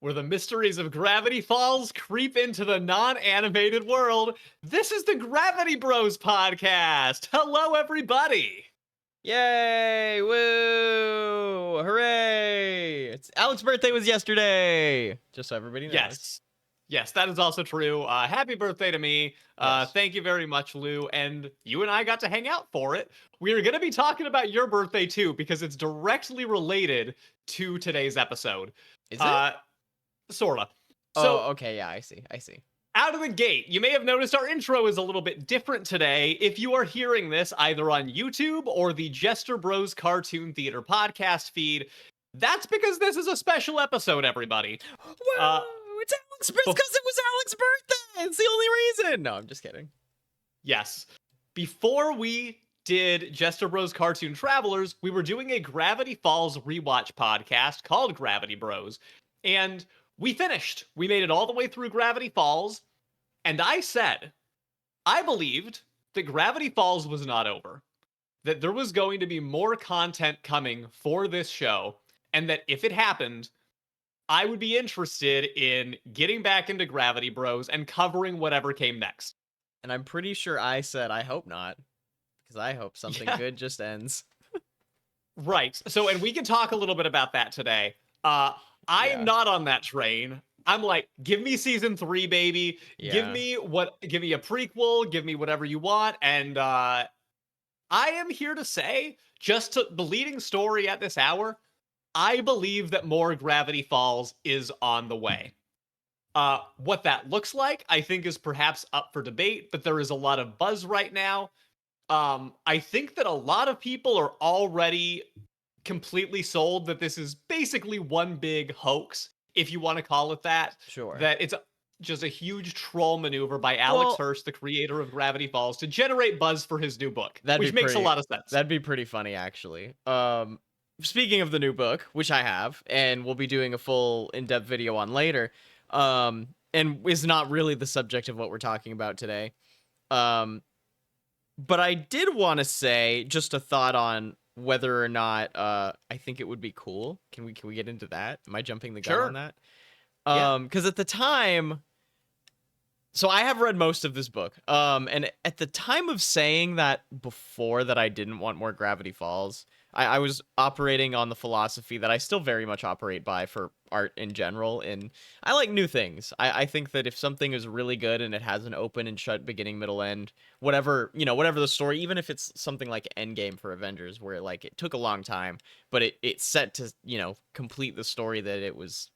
where the mysteries of Gravity Falls creep into the non-animated world. This is the Gravity Bros podcast. Hello, everybody. Yay! Woo! Hooray! It's Alex's birthday was yesterday. Just so everybody knows. Yes, that is also true. Happy birthday to me. Yes. Thank you very much, Lou. And you and I got to hang out for it. We are going to be talking about your birthday too, because it's directly related to today's episode. Is it? Sorta. So, Oh, okay. Yeah, I see. out of the gate, you may have noticed our intro is a little bit different today. If you are hearing this either on YouTube or the Jester Bros Cartoon Theater podcast feed, that's because this is a special episode, everybody. Whoa! It's Alex's birthday because it was Alex's birthday. It's the only reason. No, I'm just kidding. Yes. Before we did Jester Bros Cartoon Travelers, we were doing a Gravity Falls rewatch podcast called Gravity Bros. And we finished. We made it all the way through Gravity Falls. And I said, I believed that Gravity Falls was not over. That there was going to be more content coming for this show. And that if it happened, I would be interested in getting back into Gravity Bros and covering whatever came next. And I'm pretty sure I said I hope not. Because I hope something good just ends. Right. So, and we can talk a little bit about that today. I am not on that train. I'm like, give me season 3, baby. Yeah. Give me a prequel, give me whatever you want. And I am here to say, just to the leading story at this hour, I believe that more Gravity Falls is on the way. What that looks like, I think, is perhaps up for debate, but there is a lot of buzz right now. I think that a lot of people are already completely sold that this is basically one big hoax, if you want to call it that. Sure. That it's just a huge troll maneuver by Alex Hirsch, the creator of Gravity Falls, to generate buzz for his new book, which makes a lot of sense. That'd be pretty funny, actually. Speaking of the new book, which I have, and we'll be doing a full in-depth video on later, and is not really the subject of what we're talking about today. But I did want to say just a thought on whether or not I think it would be cool. Can we get into that? Am I jumping the gun on that? Because at the time, so I have read most of this book. And at the time of saying that before that I didn't want more Gravity Falls, I was operating on the philosophy that I still very much operate by for art in general. And I like new things. I think that if something is really good and it has an open and shut beginning, middle, end, whatever the story, even if it's something like Endgame for Avengers, where like it took a long time, but it set to, complete the story that it was,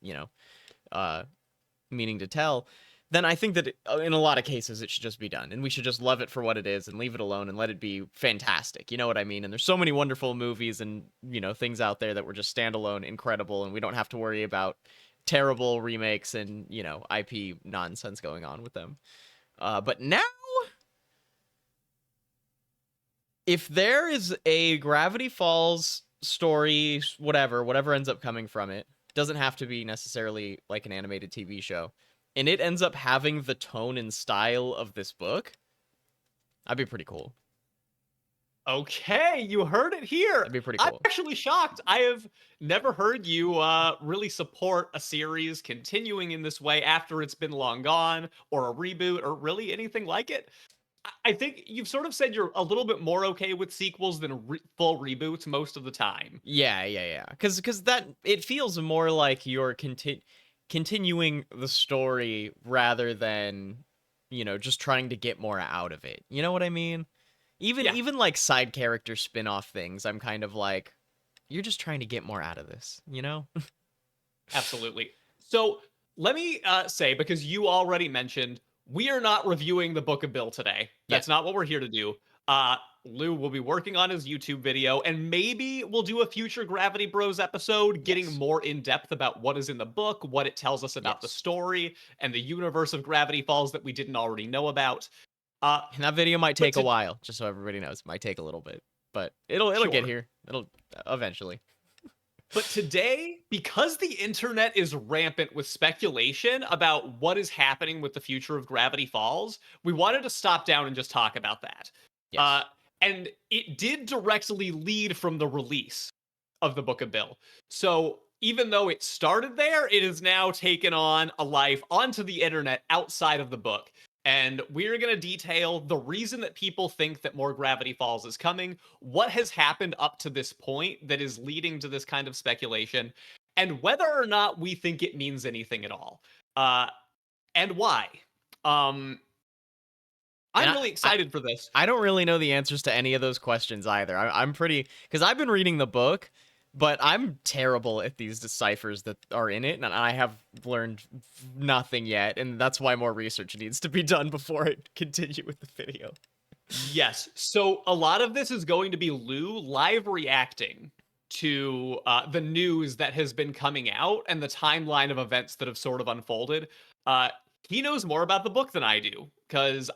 meaning to tell, then I think that in a lot of cases it should just be done, and we should just love it for what it is and leave it alone and let it be fantastic. You know what I mean? And there's so many wonderful movies and, things out there that were just standalone incredible, and we don't have to worry about terrible remakes and, IP nonsense going on with them. But now, if there is a Gravity Falls story, whatever ends up coming from it, doesn't have to be necessarily like an animated TV show, and it ends up having the tone and style of this book, that'd be pretty cool. Okay, you heard it here. That'd be pretty cool. I'm actually shocked. I have never heard you really support a series continuing in this way after it's been long gone, or a reboot, or really anything like it. I think you've sort of said you're a little bit more okay with sequels than full reboots most of the time. Yeah. Because that, it feels more like you're continuing the story rather than, just trying to get more out of it. You know what I mean? Even like side character spin-off things, I'm kind of like, you're just trying to get more out of this, Absolutely. So let me say, because you already mentioned, we are not reviewing the Book of Bill today. That's not what we're here to do. Lou will be working on his YouTube video, and maybe we'll do a future Gravity Bros episode, getting more in depth about what is in the book, what it tells us about the story, and the universe of Gravity Falls that we didn't already know about. And that video might take a while, just so everybody knows. It might take a little bit, but it'll get here. It'll eventually. But today, because the internet is rampant with speculation about what is happening with the future of Gravity Falls, we wanted to stop down and just talk about that. Yes. And it did directly lead from the release of the Book of Bill. So even though it started there, it has now taken on a life onto the internet outside of the book. And we're going to detail the reason that people think that more Gravity Falls is coming, what has happened up to this point that is leading to this kind of speculation, and whether or not we think it means anything at all. And why. Um, And I'm really excited for this. I don't really know the answers to any of those questions either. I'm pretty, because I've been reading the book, but I'm terrible at these deciphers that are in it, and I have learned nothing yet, and that's why more research needs to be done before I continue with the video. Yes. So a lot of this is going to be Lou live reacting to the news that has been coming out and the timeline of events that have sort of unfolded. Uh, he knows more about the book than I do because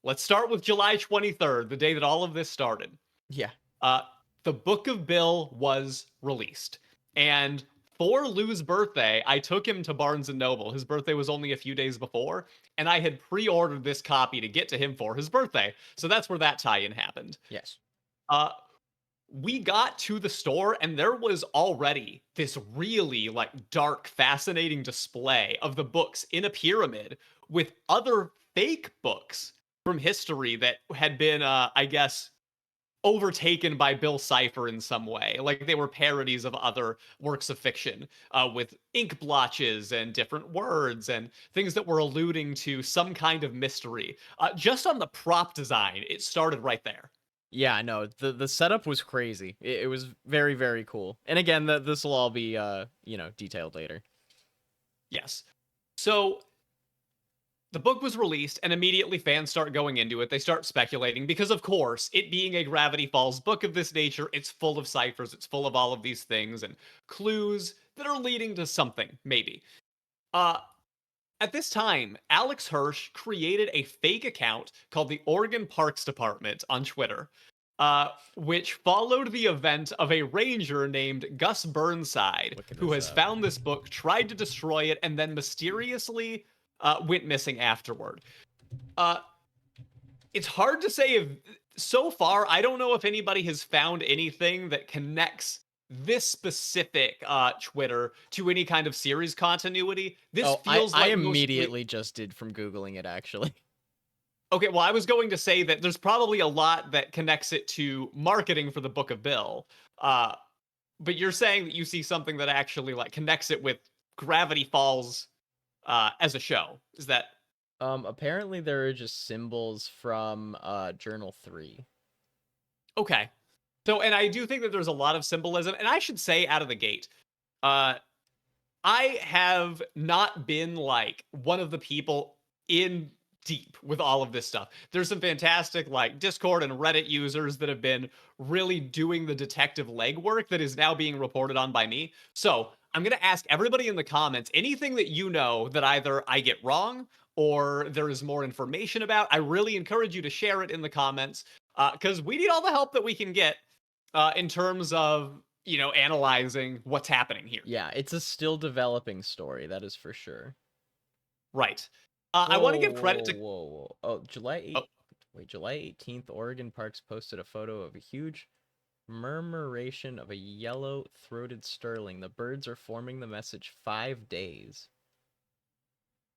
let's start with July 23rd, the day that all of this started. Yeah. Uh, the Book of Bill was released. And for Lou's birthday, I took him to Barnes and Noble. His birthday was only a few days before, and I had pre-ordered this copy to get to him for his birthday. So that's where that tie-in happened. Yes. Uh, we got to the store, and there was already this really dark, fascinating display of the books in a pyramid with other fake books from history that had been, I guess, overtaken by Bill Cipher in some way. Like they were parodies of other works of fiction with ink blotches and different words and things that were alluding to some kind of mystery. Just on the prop design, it started right there. Yeah, no, the setup was crazy. It was very, very cool. And again, this will all be, detailed later. Yes. So the book was released, and immediately fans start going into it. They start speculating because, of course, it being a Gravity Falls book of this nature, it's full of ciphers, it's full of all of these things and clues that are leading to something, maybe. At this time, Alex Hirsch created a fake account called the Oregon Parks Department on Twitter, which followed the event of a ranger named Gus Burnside, who has found this book, tried to destroy it, and then mysteriously went missing afterward. It's hard to say if so far, I don't know if anybody has found anything that connects this specific Twitter to any kind of series continuity. This feels I like immediately just did from Googling it, actually. Okay, well, I was going to say that there's probably a lot that connects it to marketing for the Book of Bill. But you're saying that you see something that actually connects it with Gravity Falls as a show. Is that Apparently there are just symbols from Journal 3. okay? So, and I do think that there's a lot of symbolism, and I should say out of the gate, I have not been one of the people in deep with all of this stuff. There's some fantastic Discord and Reddit users that have been really doing the detective legwork that is now being reported on by me. So I'm going to ask everybody in the comments anything that you know that either I get wrong or there is more information about. I really encourage you to share it in the comments because we need all the help that we can get in terms of analyzing what's happening here. Yeah, it's a still developing story, that is for sure. Right. I want to give credit to. Whoa. Oh, July 18th, Oregon Parks posted a photo of a huge murmuration of a yellow-throated sterling. The birds are forming the message 5 days.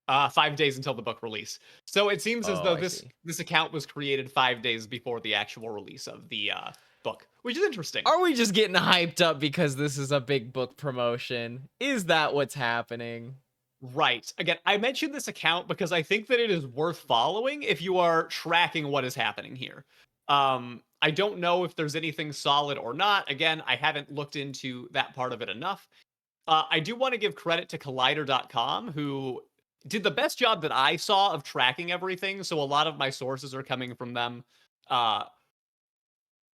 5 days until the book release. So it seems as though I this see. account was created 5 days before the actual release of the book, which is interesting. Are we just getting hyped up because this is a big book promotion? Is that what's happening? Right. Again, I mentioned this account because I think that it is worth following if you are tracking what is happening here. I don't know if there's anything solid or not. Again, I haven't looked into that part of it enough. I do want to give credit to Collider.com, who did the best job that I saw of tracking everything. So a lot of my sources are coming from them.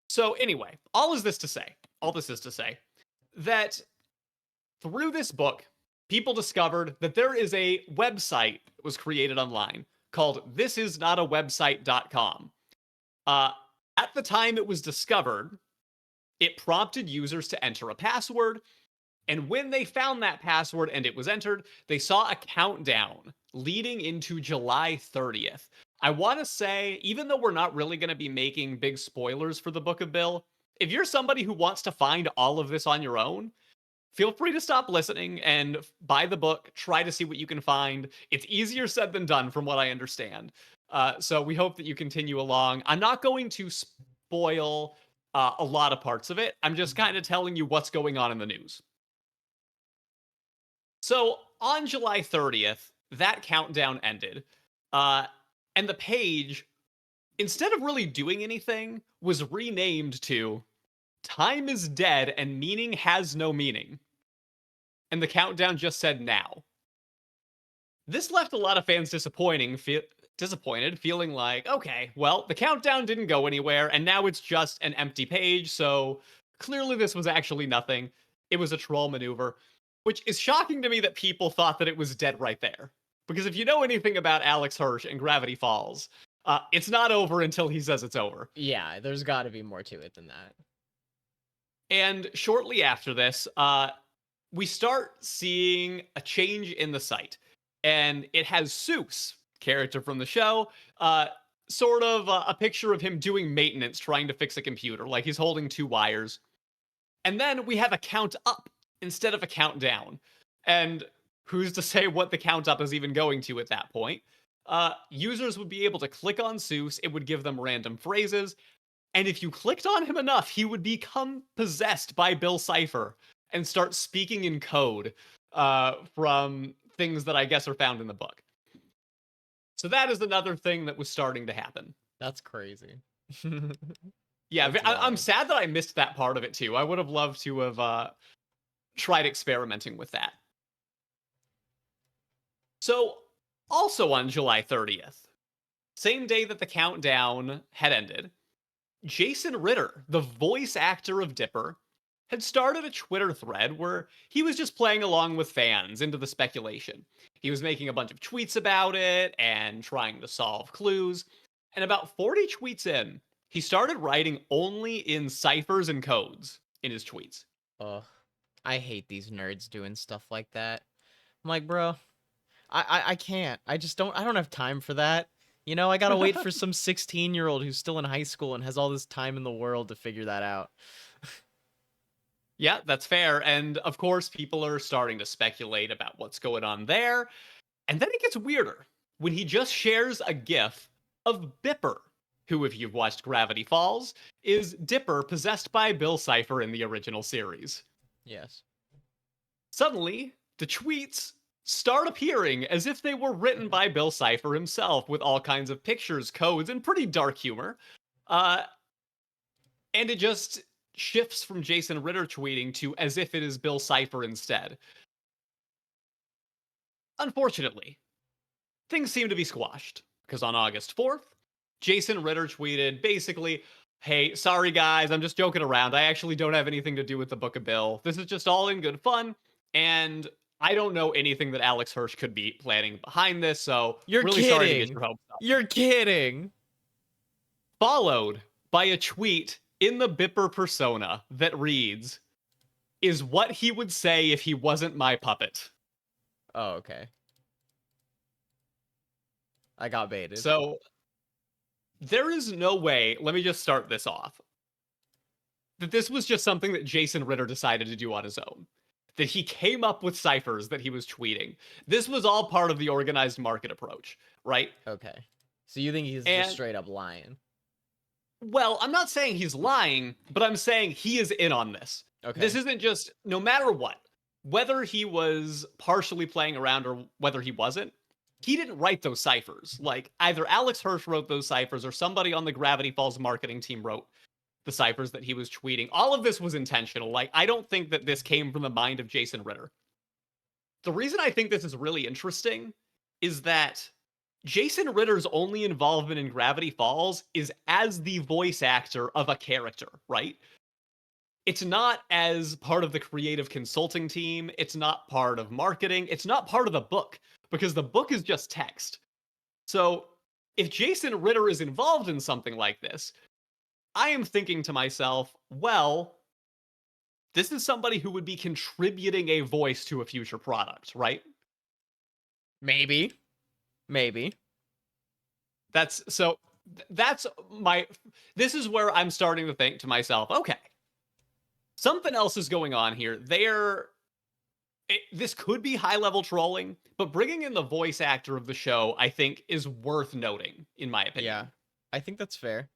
So anyway, all this is to say that through this book, people discovered that there is a website that was created online called thisisnotawebsite.com. At the time it was discovered, it prompted users to enter a password. And when they found that password and it was entered, they saw a countdown leading into July 30th. I want to say, even though we're not really going to be making big spoilers for the Book of Bill, if you're somebody who wants to find all of this on your own, feel free to stop listening and buy the book. Try to see what you can find. It's easier said than done, from what I understand. So we hope that you continue along. I'm not going to spoil a lot of parts of it. I'm just kind of telling you what's going on in the news. So on July 30th, that countdown ended. And the page, instead of really doing anything, was renamed to Time is Dead and Meaning Has No Meaning. And the countdown just said now. This left a lot of fans disappointed, feeling like, okay, well, the countdown didn't go anywhere, and now it's just an empty page, so clearly this was actually nothing. It was a troll maneuver, which is shocking to me that people thought that it was dead right there. Because if you know anything about Alex Hirsch and Gravity Falls, it's not over until he says it's over. Yeah, there's got to be more to it than that. And shortly after this, we start seeing a change in the site. And it has Seuss, character from the show, sort of a picture of him doing maintenance, trying to fix a computer, like he's holding two wires. And then we have a count up instead of a countdown. And who's to say what the count up is even going to at that point? Users would be able to click on Seuss, it would give them random phrases, and if you clicked on him enough, he would become possessed by Bill Cipher and start speaking in code from things that I guess are found in the book. So that is another thing that was starting to happen. That's crazy. Yeah, That's I'm wild. sad that I missed that part of it too. I would have loved to have tried experimenting with that. So, also on July 30th, same day that the countdown had ended, Jason Ritter, the voice actor of Dipper, had started a Twitter thread where he was just playing along with fans into the speculation. He was making a bunch of tweets about it and trying to solve clues. And about 40 tweets in, he started writing only in ciphers and codes in his tweets. Ugh. I hate these nerds doing stuff like that. I'm like, bro, I can't. I don't have time for that. You know, I gotta wait for some 16-year-old who's still in high school and has all this time in the world to figure that out. Yeah, that's fair. And of course, people are starting to speculate about what's going on there. And then it gets weirder when he just shares a GIF of Bipper, who, if you've watched Gravity Falls, is Dipper possessed by Bill Cipher in the original series. Yes. Suddenly, the tweets start appearing as if they were written by Bill Cipher himself, with all kinds of pictures, codes, and pretty dark humor. And it just shifts from Jason Ritter tweeting to as if it is Bill Cipher instead. Unfortunately, things seem to be squashed, because on August 4th, Jason Ritter tweeted basically, hey, sorry guys, I'm just joking around. I actually don't have anything to do with the Book of Bill. This is just all in good fun, and I don't know anything that Alex Hirsch could be planning behind this, so You're really kidding. sorry to get your hopes up. You're kidding. Followed by a tweet in the Bipper persona that reads, is what he would say if he wasn't my puppet. Oh, okay. I got baited. So, there is no way, let me just start this off, that this was just something that Jason Ritter decided to do on his own. That he came up with ciphers that he was tweeting. This was all part of the organized market approach, right? Okay. So you think he's just straight up lying? Well, I'm not saying he's lying, but I'm saying he is in on this. Okay. This isn't just, no matter what, whether he was partially playing around or whether he wasn't, he didn't write those ciphers. Like, either Alex Hirsch wrote those ciphers or somebody on the Gravity Falls marketing team wrote the ciphers that he was tweeting. All of this was intentional. Like, I don't think that this came from the mind of Jason Ritter. The reason I think this is really interesting is that Jason Ritter's only involvement in Gravity Falls is as the voice actor of a character, right? It's not as part of the creative consulting team. It's not part of marketing. It's not part of the book, because the book is just text. So if Jason Ritter is involved in something like this, I am thinking to myself, well, this is somebody who would be contributing a voice to a future product, right? Maybe. This is where I'm starting to think to myself, okay, something else is going on here. They're this could be high level trolling, but bringing in the voice actor of the show, I think, is worth noting, in my opinion. Yeah, I think that's fair.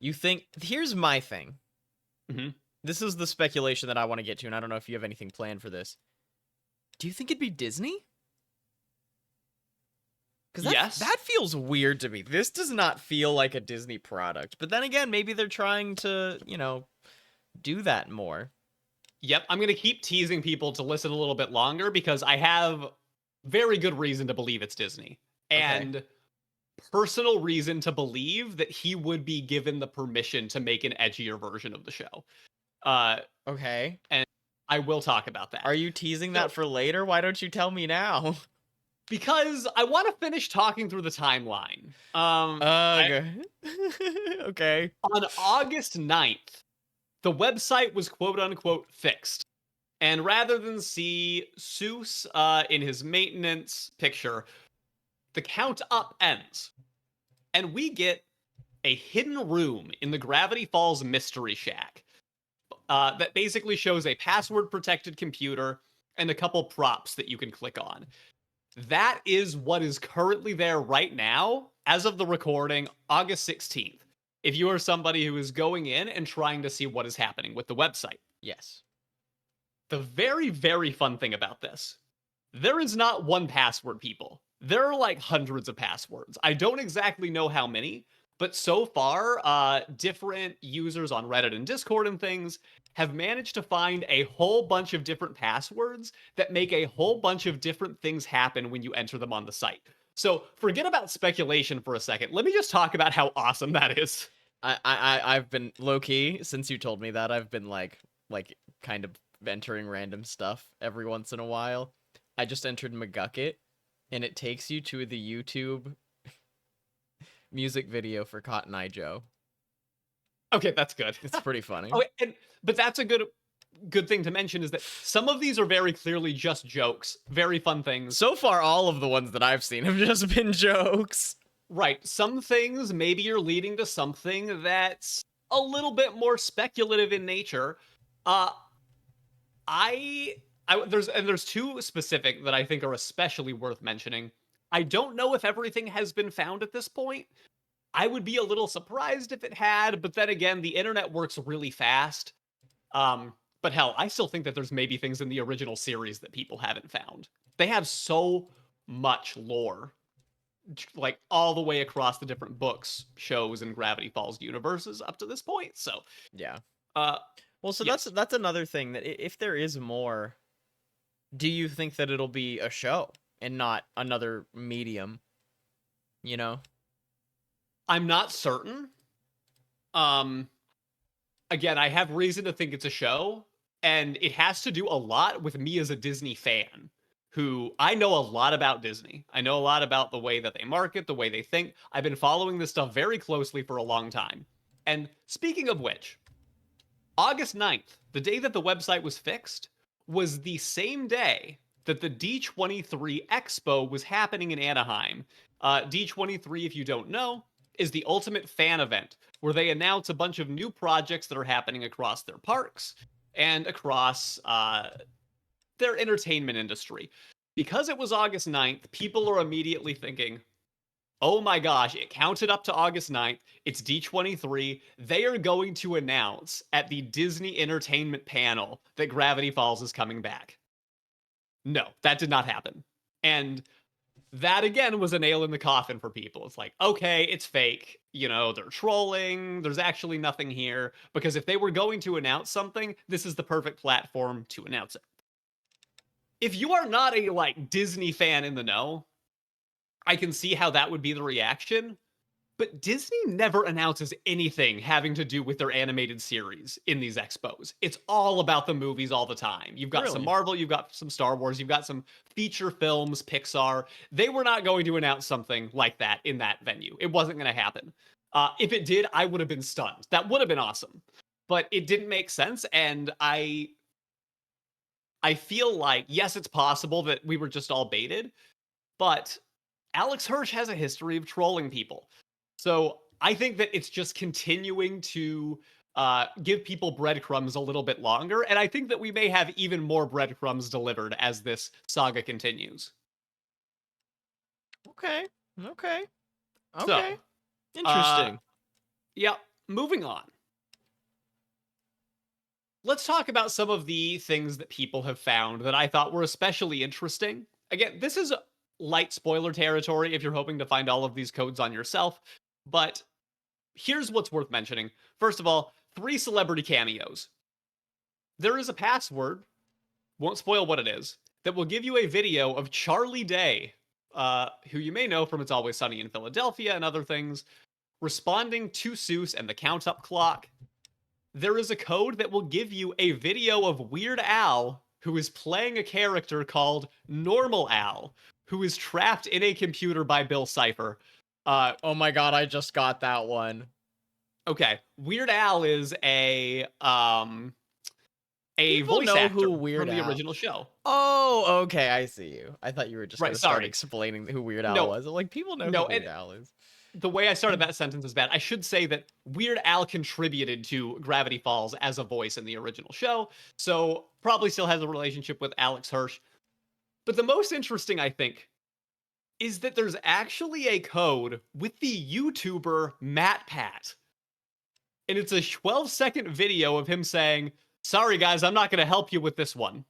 You think, here's my thing. Mhm. This is the speculation that I want to get to, and I don't know if you have anything planned for this. Do you think it'd be Disney? Because Yes. that feels weird to me. This does not feel like a Disney product. But then again, maybe they're trying to, do that more. Yep, I'm going to keep teasing people to listen a little bit longer because I have very good reason to believe it's Disney. And personal reason to believe that he would be given the permission to make an edgier version of the show. Okay. And I will talk about that. Are you teasing that for later? Why don't you tell me now? Because I want to finish talking through the timeline. Okay. Okay. On August 9th, the website was quote unquote fixed. And rather than see Seuss in his maintenance picture, the count up ends. And we get a hidden room in the Gravity Falls Mystery Shack that basically shows a password protected computer and a couple props that you can click on. That is what is currently there right now, as of the recording, August 16th. If you are somebody who is going in and trying to see what is happening with the website. Yes. The very, very fun thing about this, there is not one password, people. There are like hundreds of passwords. I don't exactly know how many, but so far, different users on Reddit and Discord and things have managed to find a whole bunch of different passwords that make a whole bunch of different things happen when you enter them on the site. So forget about speculation for a second. Let me just talk about how awesome that is. I've been low key since you told me that. I've been like kind of entering random stuff every once in a while. I just entered McGucket, and it takes you to the YouTube music video for Cotton Eye Joe. Okay, that's good. It's pretty funny. Oh, but that's a good thing to mention is that some of these are very clearly just jokes, very fun things. So far, all of the ones that I've seen have just been jokes. Right. Some things maybe you're leading to something that's a little bit more speculative in nature. There's two specific that I think are especially worth mentioning. I don't know if everything has been found at this point. I would be a little surprised if it had, but then again, the internet works really fast. But hell, I still think that there's maybe things in the original series that people haven't found. They have so much lore, like all the way across the different books, shows, and Gravity Falls universes up to this point. So Yeah. uh, Well, so yes. that's another thing that if there is more, do you think that it'll be a show and not another medium? You know? I'm not certain. Again, I have reason to think it's a show, and it has to do a lot with me as a Disney fan, who I know a lot about Disney. I know a lot about the way that they market, the way they think. I've been following this stuff very closely for a long time. And speaking of which, August 9th, the day that the website was fixed, was the same day that the D23 Expo was happening in Anaheim. D23, if you don't know, is the ultimate fan event where they announce a bunch of new projects that are happening across their parks and across their entertainment industry. Because it was August 9th, people are immediately thinking, oh my gosh, it counted up to August 9th. It's D23. They are going to announce at the Disney Entertainment panel that Gravity Falls is coming back. No, that did not happen. And that again was a nail in the coffin for people. It's like, okay, it's fake. They're trolling. There's actually nothing here. Because if they were going to announce something, this is the perfect platform to announce it. If you are not a Disney fan in the know, I can see how that would be the reaction. But Disney never announces anything having to do with their animated series in these expos. It's all about the movies all the time. You've got some Marvel, you've got some Star Wars, you've got some feature films, Pixar. They were not going to announce something like that in that venue. It wasn't going to happen. If it did, I would have been stunned. That would have been awesome. But it didn't make sense, and I feel like, yes, it's possible that we were just all baited, but Alex Hirsch has a history of trolling people. So I think that it's just continuing to give people breadcrumbs a little bit longer. And I think that we may have even more breadcrumbs delivered as this saga continues. Okay. Okay. So, Okay. Interesting. yeah, moving on. Let's talk about some of the things that people have found that I thought were especially interesting. Again, this is light spoiler territory if you're hoping to find all of these codes on yourself, but here's what's worth mentioning. First of all, 3 celebrity cameos. There is a password, won't spoil what it is, that will give you a video of Charlie Day, who you may know from It's Always Sunny in Philadelphia and other things, responding to Seuss and the Count Up Clock. There is a code that will give you a video of Weird Al, who is playing a character called Normal Al, who is trapped in a computer by Bill Cipher. Oh my god, I just got that one. Okay, Weird Al is a People voice know actor who Weird from the Al- original show. Oh, okay, I see you. I thought you were just Right, gonna start sorry. explaining who Weird Al No. was. I'm like, people know No, who Weird and- Al is. The way I started that sentence is bad. I should say that Weird Al contributed to Gravity Falls as a voice in the original show, so probably still has a relationship with Alex Hirsch. But the most interesting, I think, is that there's actually a code with the YouTuber MatPat. And it's a 12-second video of him saying, "Sorry guys, I'm not going to help you with this one."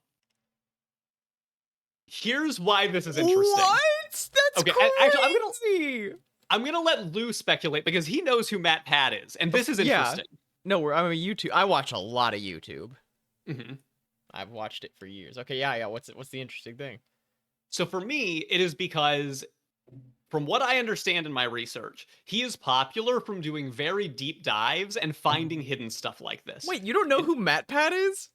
Here's why this is interesting. What? That's Okay, crazy. actually, I'm gonna let Lou speculate because he knows who MatPat is, and this is Yeah. interesting. No, I'm a YouTube. I watch a lot of YouTube. Mhm. I've watched it for years. Okay, yeah. What's the interesting thing? So for me, it is because, from what I understand in my research, he is popular from doing very deep dives and finding hidden stuff like this. Wait, you don't know who MatPat is?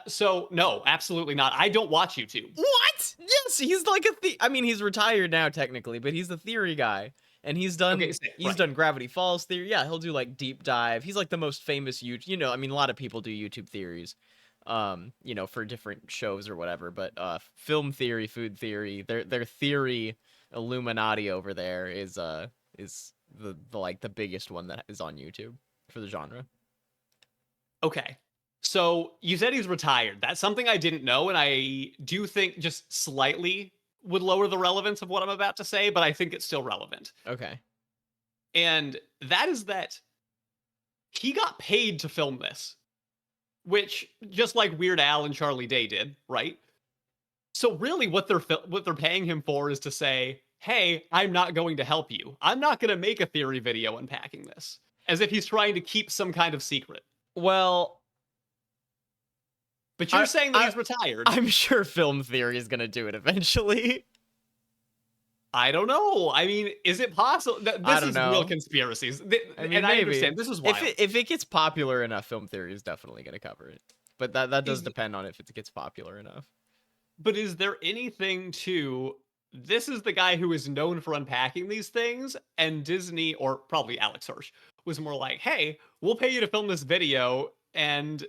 So no, absolutely not. I don't watch YouTube. What? Yes, he's like I mean, he's retired now technically, but he's the theory guy, and he's done right. done Gravity Falls theory. Yeah, he'll do like deep dive. He's like the most famous YouTube. You know, I mean, a lot of people do YouTube theories, you know, for different shows or whatever. But film theory, food theory, their theory Illuminati over there is the like the biggest one that is on YouTube for the genre. Okay. So you said he's retired. That's something I didn't know, and I do think just slightly would lower the relevance of what I'm about to say, but I think it's still relevant. Okay. And that is that he got paid to film this, which just like Weird Al and Charlie Day did, right? So really what they're paying him for is to say, "Hey, I'm not going to help you. I'm not going to make a theory video unpacking this." As if he's trying to keep some kind of secret. Well, but you're saying that he's retired. I'm sure film theory is gonna do it eventually. I don't know. I mean, is it possible? This is real conspiracies. I mean, and maybe. I understand. This is wild. If it gets popular enough, film theory is definitely gonna cover it. But that does depend on if it gets popular enough. But is there anything to... This is the guy who is known for unpacking these things, and Disney, or probably Alex Hirsch, was more like, "Hey, we'll pay you to film this video, and,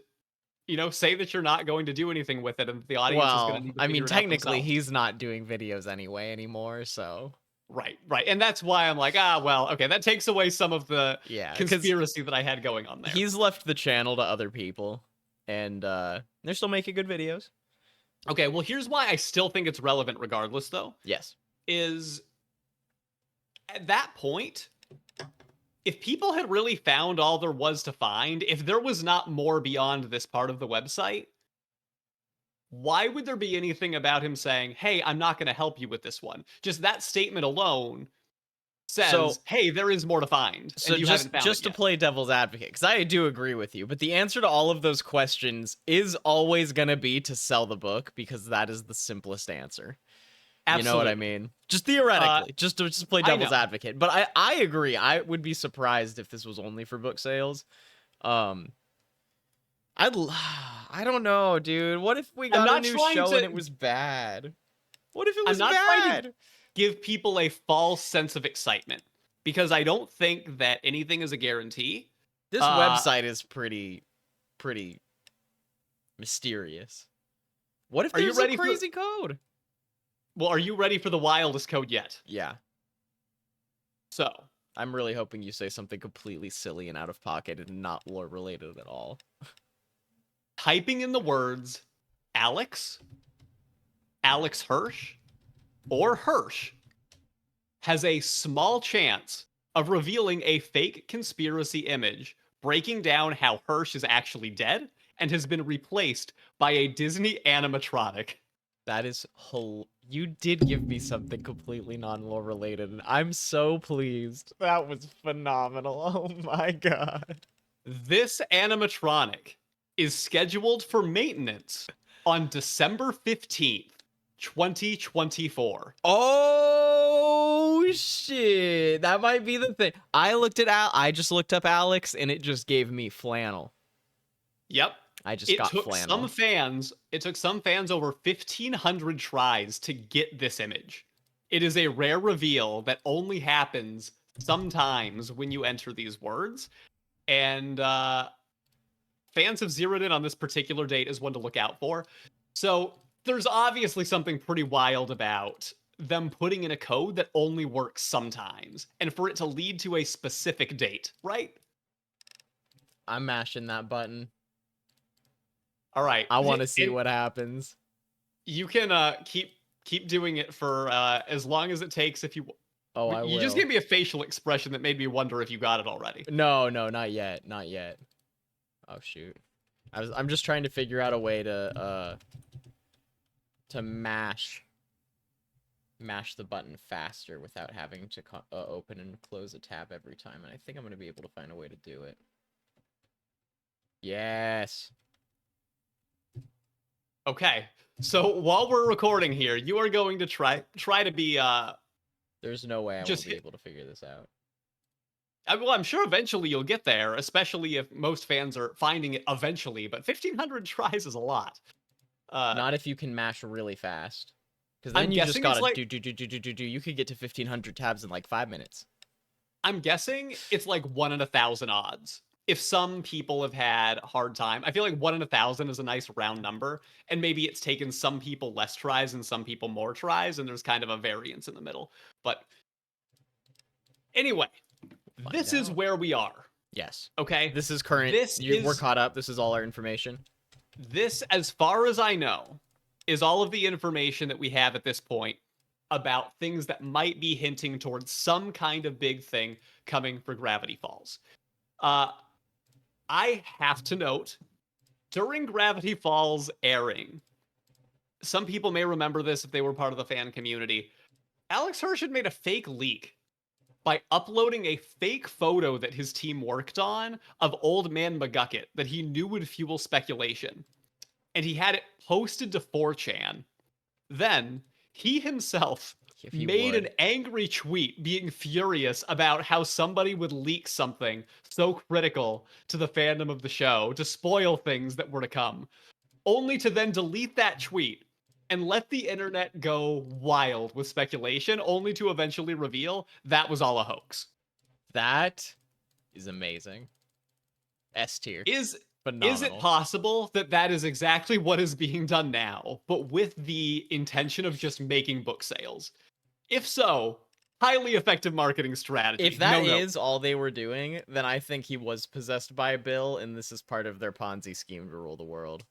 you know, say that you're not going to do anything with it, and the audience is going to need to I figure mean, it out technically, themselves." he's not doing videos anyway anymore, so... Right. And that's why I'm like, well, okay, that takes away some of the 'cause conspiracy that I had going on there. He's left the channel to other people, and they're still making good videos. Okay, well, here's why I still think it's relevant regardless, though. Yes. Is at that point, if people had really found all there was to find, if there was not more beyond this part of the website, why would there be anything about him saying, "Hey, I'm not going to help you with this one"? Just that statement alone says, "Hey, there is more to find." So and you haven't found just it to yet. play devil's advocate, because I do agree with you, but the answer to all of those questions is always going to be to sell the book, because that is the simplest answer. Absolutely. You know what I mean? Just theoretically, just to play devil's advocate. But I agree. I would be surprised if this was only for book sales. I don't know, dude. What if we got a new show and it was bad? What if it was trying bad? to give people a false sense of excitement, because I don't think that anything is a guarantee. This website is pretty mysterious. What if there's a crazy code? Well, are you ready for the wildest code yet? Yeah. So, I'm really hoping you say something completely silly and out of pocket and not lore related at all. Typing in the words Alex, Alex Hirsch, or Hirsch has a small chance of revealing a fake conspiracy image breaking down how Hirsch is actually dead and has been replaced by a Disney animatronic. That is you did give me something completely non-lore related, and I'm so pleased. That was phenomenal. Oh my god. This animatronic is scheduled for maintenance on December 15th, 2024. Oh shit. That might be the thing. I just looked up Alex and it just gave me flannel. Yep. I just got flannel. It took some fans over 1,500 tries to get this image. It is a rare reveal that only happens sometimes when you enter these words. And fans have zeroed in on this particular date as one to look out for. So there's obviously something pretty wild about them putting in a code that only works sometimes, and for it to lead to a specific date, right? I'm mashing that button. All right. I want to see what happens. You can keep doing it for as long as it takes. If you You just gave me a facial expression that made me wonder if you got it already. No, not yet. Not yet. Oh shoot. I'm just trying to figure out a way to mash the button faster without having to open and close a tab every time, and I think I'm going to be able to find a way to do it. Yes. Okay. So while we're recording here, you are going to try to be There's no way I will be able to figure this out. Well, I'm sure eventually you'll get there, especially if most fans are finding it eventually, but 1,500 tries is a lot. Not if you can mash really fast. Because then you just gotta do. You could get to 1,500 tabs in like 5 minutes. I'm guessing it's like 1 in 1,000 odds. If some people have had a hard time, I feel like 1 in 1,000 is a nice round number, and maybe it's taken some people less tries and some people more tries, and there's kind of a variance in the middle. But anyway, this is where we are. Yes. Okay. This is current. We're caught up. This is all our information. This, as far as I know, is all of the information that we have at this point about things that might be hinting towards some kind of big thing coming for Gravity Falls. I have to note, during Gravity Falls airing, some people may remember this if they were part of the fan community, Alex Hirsch had made a fake leak by uploading a fake photo that his team worked on of Old Man McGucket that he knew would fuel speculation. And he had it posted to 4chan. Then he himself made an angry tweet being furious about how somebody would leak something so critical to the fandom of the show to spoil things that were to come, only to then delete that tweet and let the internet go wild with speculation, only to eventually reveal that was all a hoax. That is amazing. S tier. Is it possible that that is exactly what is being done now, but with the intention of just making book sales? If so, highly effective marketing strategy. If that is all they were doing, then I think he was possessed by a Bill, and this is part of their Ponzi scheme to rule the world.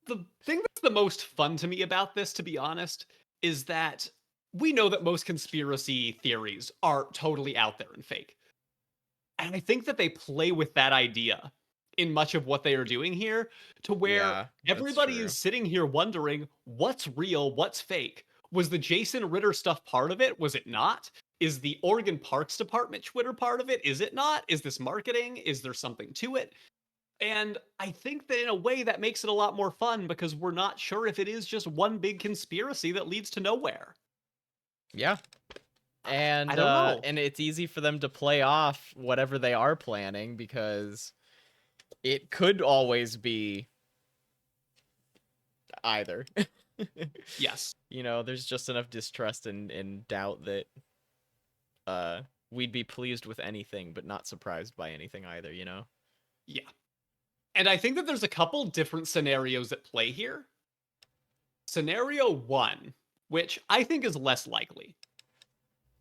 The thing that's the most fun to me about this, to be honest, is that we know that most conspiracy theories are totally out there and fake. And I think that they play with that idea in much of what they are doing here, to where everybody is sitting here wondering what's real, what's fake. Was the Jason Ritter stuff part of it? Was it not? Is the Oregon Parks Department Twitter part of it? Is it not? Is this marketing? Is there something to it? And I think that in a way that makes it a lot more fun because we're not sure if it is just one big conspiracy that leads to nowhere. Yeah. And I don't know. And it's easy for them to play off whatever they are planning because it could always be either. Yes. You know, there's just enough distrust and doubt that we'd be pleased with anything but not surprised by anything either, you know? Yeah. And I think that there's a couple different scenarios at play here. Scenario 1, which I think is less likely,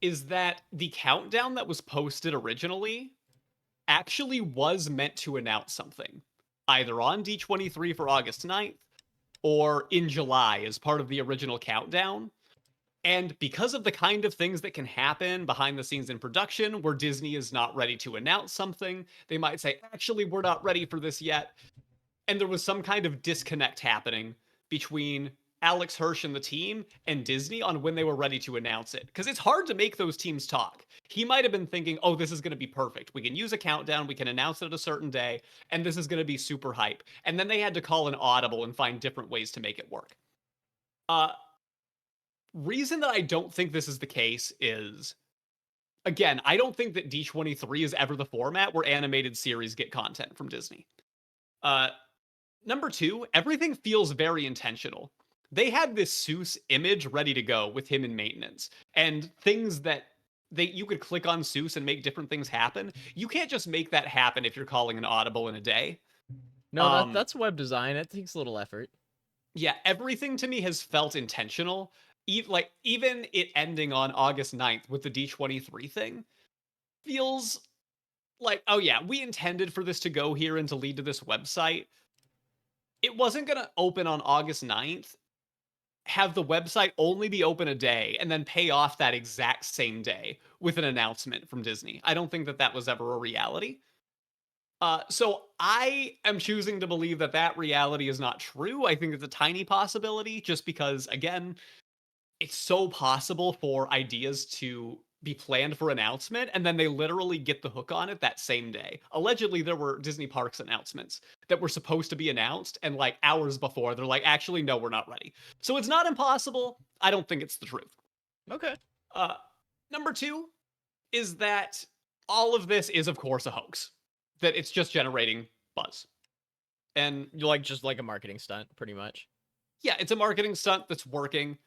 is that the countdown that was posted originally actually was meant to announce something, either on D23 for August 9th or in July as part of the original countdown. And because of the kind of things that can happen behind the scenes in production, where Disney is not ready to announce something, they might say, actually, we're not ready for this yet. And there was some kind of disconnect happening between Alex Hirsch and the team and Disney on when they were ready to announce it. Because it's hard to make those teams talk. He might have been thinking, oh, this is going to be perfect. We can use a countdown, we can announce it at a certain day, and this is going to be super hype. And then they had to call an audible and find different ways to make it work. Reason that I don't think this is the case is, again, I don't think that D23 is ever the format where animated series get content from Disney. Number two, everything feels very intentional. They had this Seuss image ready to go with him in maintenance, and things that you could click on Seuss and make different things happen. You can't just make that happen if you're calling an audible in a day. No, that's web design. It takes a little effort. Yeah, everything to me has felt intentional. Even it ending on August 9th with the D23 thing feels like, oh yeah, we intended for this to go here and to lead to this website. It wasn't going to open on August 9th, have the website only be open a day, and then pay off that exact same day with an announcement from Disney. I don't think that that was ever a reality. So I am choosing to believe that that reality is not true. I think it's a tiny possibility just because, again, it's so possible for ideas to be planned for announcement and then they literally get the hook on it that same day. Allegedly, there were Disney Parks announcements that were supposed to be announced, and like hours before, they're like, actually, no, we're not ready. So it's not impossible. I don't think it's the truth. Okay. Number two is that all of this is, of course, a hoax, that it's just generating buzz. And you like just like a marketing stunt, pretty much. Yeah, it's a marketing stunt that's working.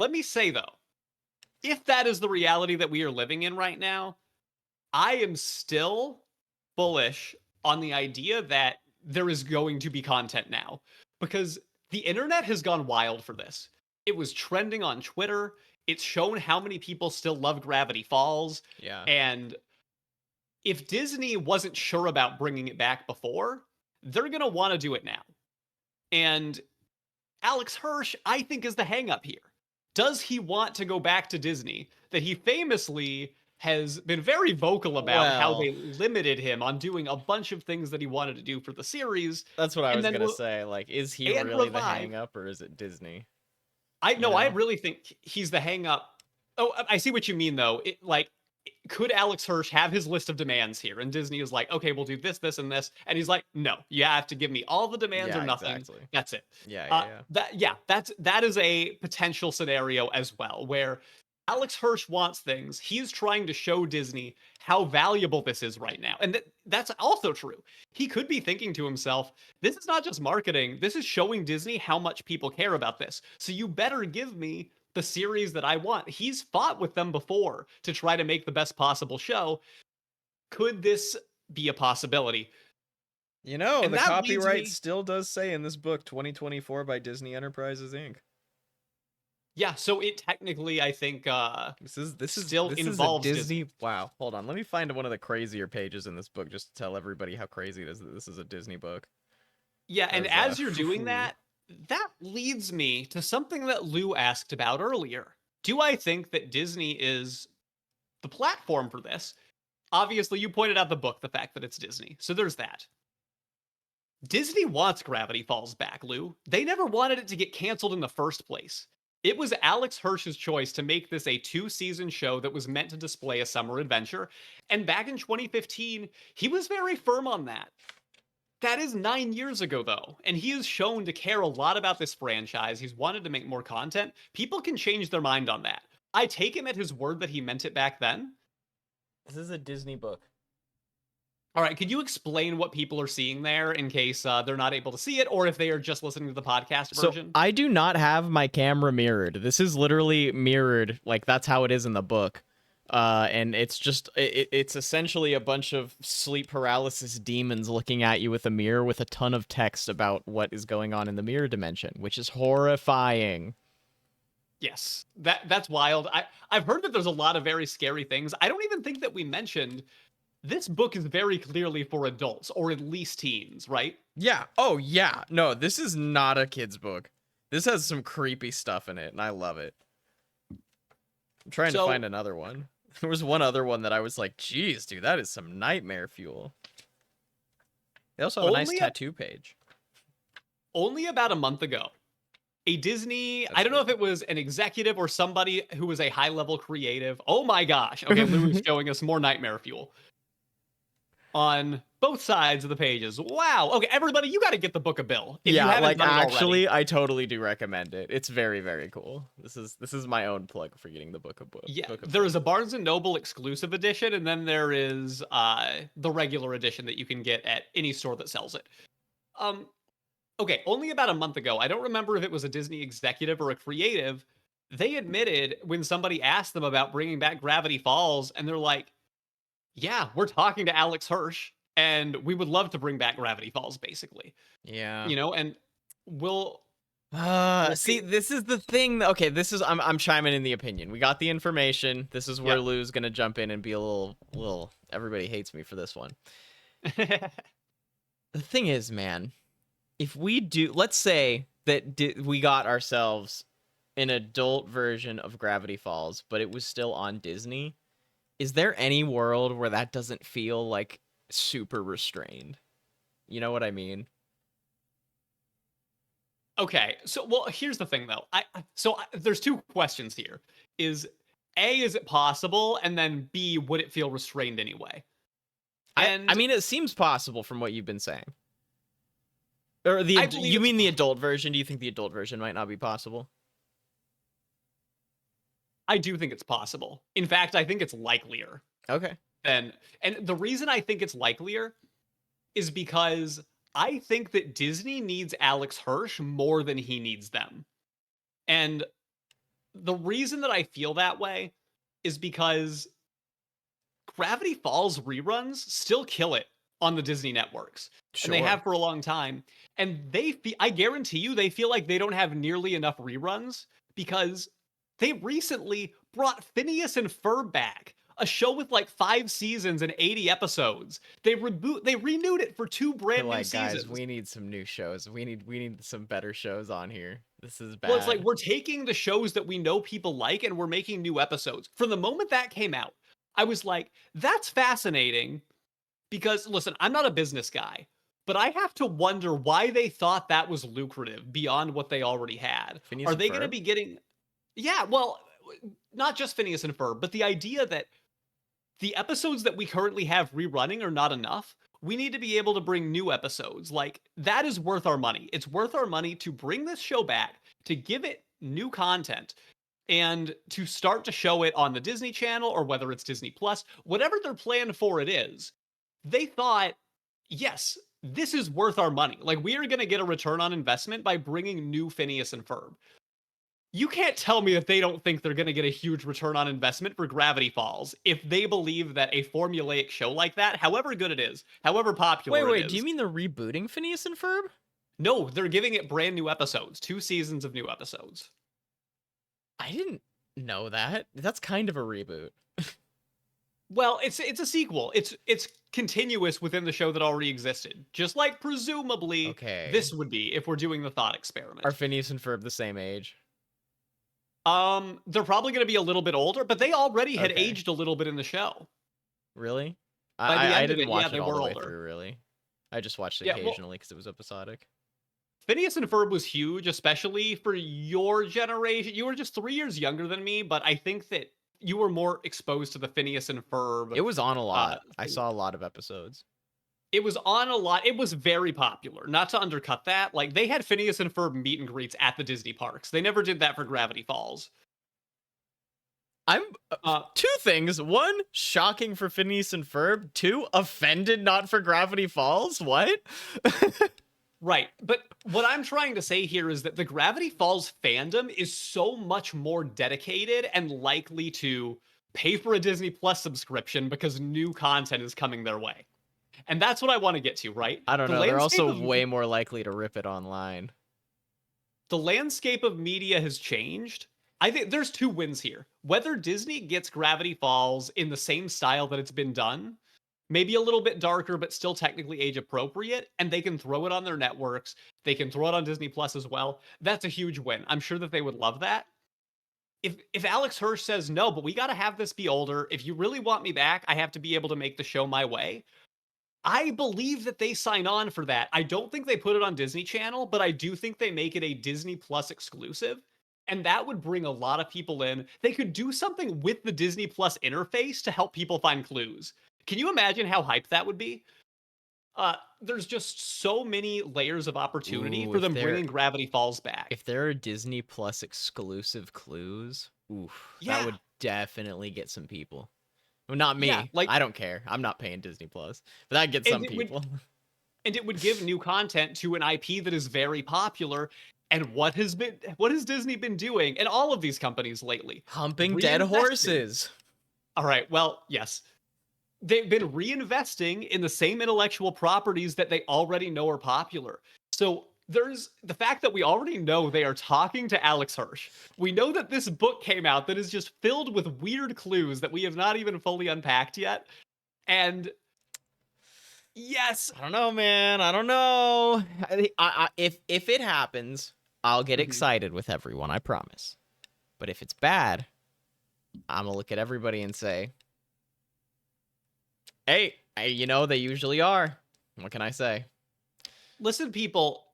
Let me say, though, if that is the reality that we are living in right now, I am still bullish on the idea that there is going to be content now, because the internet has gone wild for this. It was trending on Twitter. It's shown how many people still love Gravity Falls. Yeah. And if Disney wasn't sure about bringing it back before, they're going to want to do it now. And Alex Hirsch, I think, is the hangup here. Does he want to go back to Disney, that he famously has been very vocal about how they limited him on doing a bunch of things that he wanted to do for the series? That's what I was going to say. Like, is he really the hang-up, or is it Disney? I really think he's the hang-up. Oh, I see what you mean, though. Could Alex Hirsch have his list of demands here? And Disney is like, okay, we'll do this, this, and this. And he's like, no, you have to give me all the demands or nothing. Exactly. That's it. That is a potential scenario as well, where Alex Hirsch wants things. He's trying to show Disney how valuable this is right now. And that's also true. He could be thinking to himself, this is not just marketing. This is showing Disney how much people care about this. So you better give me the series that I want. He's fought with them before to try to make the best possible show. Could this be a possibility? You know, and the copyright still does say in this book, 2024 by Disney Enterprises, Inc. Yeah, so it technically, I think, this involves Disney. Wow, hold on. Let me find one of the crazier pages in this book just to tell everybody how crazy it is that this is a Disney book. Yeah, and as you're doing that leads me to something that Lou asked about earlier. Do I think that Disney is the platform for this? Obviously, you pointed out the book, the fact that it's Disney. So there's that. Disney wants Gravity Falls back, Lou. They never wanted it to get canceled in the first place. It was Alex Hirsch's choice to make this a 2-season show that was meant to display a summer adventure. And back in 2015, he was very firm on that. That is 9 years ago, though, and he is shown to care a lot about this franchise. He's wanted to make more content. People can change their mind on that. I take him at his word that he meant it back then. This is a Disney book. All right, could you explain what people are seeing there in case they're not able to see it, or if they are just listening to the podcast version? So I do not have my camera mirrored. This is literally mirrored. Like, that's how it is in the book. And it's just, it's essentially a bunch of sleep paralysis demons looking at you with a mirror with a ton of text about what is going on in the mirror dimension, which is horrifying. Yes, that's wild. I've heard that there's a lot of very scary things. I don't even think that we mentioned this book is very clearly for adults or at least teens, right? Yeah. Oh, yeah. No, this is not a kid's book. This has some creepy stuff in it, and I love it. I'm trying to So find another one. There was one other one that I was like, geez, dude, that is some nightmare fuel. They also have a nice only tattoo page. only about a month ago, a Disney, That's I don't know good. if it was an executive or somebody who was a high level creative. Oh my gosh. Okay, Lou is showing us more nightmare fuel on both sides of the pages. Wow. Okay, everybody, you got to get the Book of Bill if you Yeah, haven't like done it already. actually, I totally do recommend it. It's very, very cool. This is my own plug for getting the book of Yeah, Book of there Bill. is a Barnes and Noble exclusive edition, and then there is the regular edition that you can get at any store that sells it. Um, okay, only about a month ago, I don't remember if it was a Disney executive or a creative, they admitted when somebody asked them about bringing back Gravity Falls, and they're like, yeah, we're talking to Alex Hirsch, and we would love to bring back Gravity Falls, basically. Yeah. You know, and we'll See, see. this is the thing. Okay, this is I'm chiming in the opinion. We got the information. This is where Yeah. Lou's gonna jump in and be a little. Everybody hates me for this one. The thing is, man, if we do, let's say that we got ourselves an adult version of Gravity Falls, but it was still on Disney. Is there any world where that doesn't feel like super restrained? You know what I mean? Okay, so well, here's the thing though. There's two questions here. Is A, is it possible? And then B, would it feel restrained anyway? I And mean, it seems possible from what you've been saying. Or I believe you it's mean the adult version? Do you think the adult version might not be possible? I do think it's possible. In fact, I think it's likelier Okay. than and the reason I think it's likelier is because I think that Disney needs Alex Hirsch more than he needs them. And the reason that I feel that way is because Gravity Falls reruns still kill it on the Disney networks. And they have for a long time. And I guarantee you, they feel like they don't have nearly enough reruns because they recently brought Phineas and Ferb back, a show with like 5 seasons and 80 episodes. They renewed it for 2 brand new Like, seasons. guys, we need some new shows. We need some better shows on here. This is bad. Well, it's like we're taking the shows that we know people like and we're making new episodes. From the moment that came out, I was like, that's fascinating because, listen, I'm not a business guy, but I have to wonder why they thought that was lucrative beyond what they already had. Phineas Are and they going to Ferb? be getting. Yeah, well, not just Phineas and Ferb, but the idea that the episodes that we currently have rerunning are not enough. We need to be able to bring new episodes. Like, that is worth our money. It's worth our money to bring this show back, to give it new content, and to start to show it on the Disney Channel or whether it's Disney Plus, whatever their plan for it is. They thought, yes, this is worth our money. Like, we are going to get a return on investment by bringing new Phineas and Ferb. You can't tell me that they don't think they're going to get a huge return on investment for Gravity Falls if they believe that a formulaic show like that, however good it is, however popular Wait, it is. do you mean they're rebooting Phineas and Ferb? No, they're giving it brand new episodes, 2 seasons of new episodes. I didn't know that. That's kind of a reboot. Well, it's a sequel. It's continuous within the show that already existed. Just like presumably this would be if we're doing the thought experiment. Are Phineas and Ferb the same age? They're probably going to be a little bit older, but they already had Okay. aged a little bit in the show. Really? By the end I of didn't it, watch yeah, it they all were the way older. through, really. I just watched it Yeah, well- occasionally because it was episodic. Phineas and Ferb was huge, especially for your generation. You were just 3 years younger than me, but I think that you were more exposed to the Phineas and Ferb. It was on a lot. I thing. saw a lot of episodes. It was on a lot. It was very popular. Not to undercut that. Like, they had Phineas and Ferb meet and greets at the Disney parks. They never did that for Gravity Falls. I'm two things. One, shocking for Phineas and Ferb. Two, offended not for Gravity Falls. What? Right. But what I'm trying to say here is that the Gravity Falls fandom is so much more dedicated and likely to pay for a Disney Plus subscription because new content is coming their way. And that's what I want to get to, right? I don't The know. They're landscape also of- way more likely to rip it online. The landscape of media has changed, I think there's two wins here. Whether Disney gets Gravity Falls in the same style that it's been done, maybe a little bit darker, but still technically age appropriate, and they can throw it on their networks. They can throw it on Disney Plus as well. That's a huge win. I'm sure that they would love that. If Alex Hirsch says no, but we got to have this be older. If you really want me back, I have to be able to make the show my way. I believe that they sign on for that. I don't think they put it on Disney Channel, but I do think they make it a Disney Plus exclusive. And that would bring a lot of people in. They could do something with the Disney Plus interface to help people find clues. Can you imagine how hyped that would be? There's just so many layers of opportunity for them bringing Gravity Falls back. If there are Disney Plus exclusive clues, that would definitely get some people. Well, not me. Yeah, like, I don't care. I'm not paying Disney Plus, but that gets some people. And it would give new content to an IP that is very popular. And what has Disney been doing, and all of these companies lately? Humping dead horses. All right. Well, yes. They've been reinvesting in the same intellectual properties that they already know are popular. So there's the fact that we already know they are talking to Alex Hirsch. We know that this book came out that is just filled with weird clues that we have not even fully unpacked yet. And yes, I don't know, man. I don't know. If it happens, I'll get excited with everyone. I promise. But if it's bad, I'm gonna look at everybody and say, hey, you know, they usually are. What can I say? Listen, people,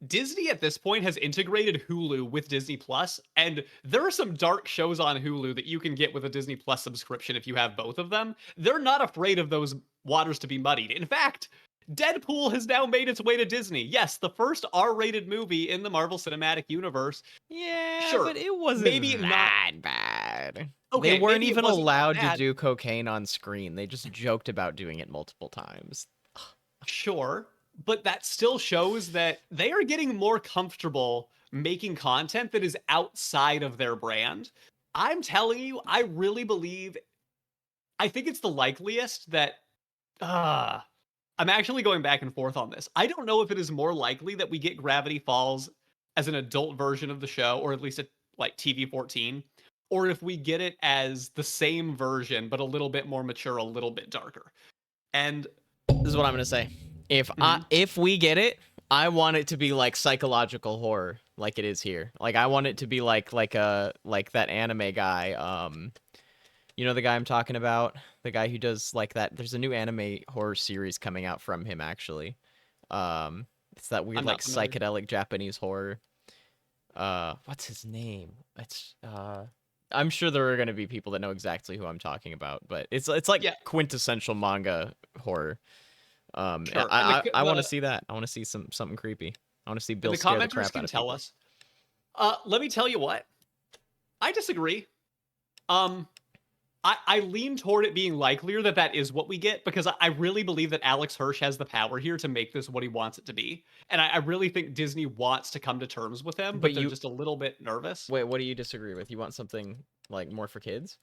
Disney at this point has integrated Hulu with Disney Plus, and there are some dark shows on Hulu that you can get with a Disney Plus subscription if you have both of them. They're not afraid of those waters to be muddied. In fact, Deadpool has now made its way to Disney. Yes, the first R-rated movie in the Marvel Cinematic Universe. Yeah, sure, but it wasn't maybe that bad. Okay, they weren't maybe even wasn't allowed to bad. do cocaine on screen. They just joked about doing it multiple times. Sure, but that still shows that they are getting more comfortable making content that is outside of their brand. I'm telling you, I really believe, I think it's the likeliest that, I'm actually going back and forth on this. I don't know if it is more likely that we get Gravity Falls as an adult version of the show, or at least a like TV-14, or if we get it as the same version, but a little bit more mature, a little bit darker. And this is what I'm gonna say. If we get it, I want it to be like psychological horror, like it is here. Like I want it to be like that anime guy. You know the guy I'm talking about? The guy who does like that. There's a new anime horror series coming out from him actually. It's that weird like psychedelic Japanese horror. What's his name? It's I'm sure there are gonna be people that know exactly who I'm talking about, but it's like quintessential manga horror. sure. I want to see that. I want to see something creepy. I want to see Bill scare the crap out of people. Us. Let me tell you what. I disagree. I lean toward it being likelier that is what we get, because I really believe that Alex Hirsch has the power here to make this what he wants it to be. And I really think Disney wants to come to terms with him, but they're just a little bit nervous. Wait, what do you disagree with? You want something like more for kids?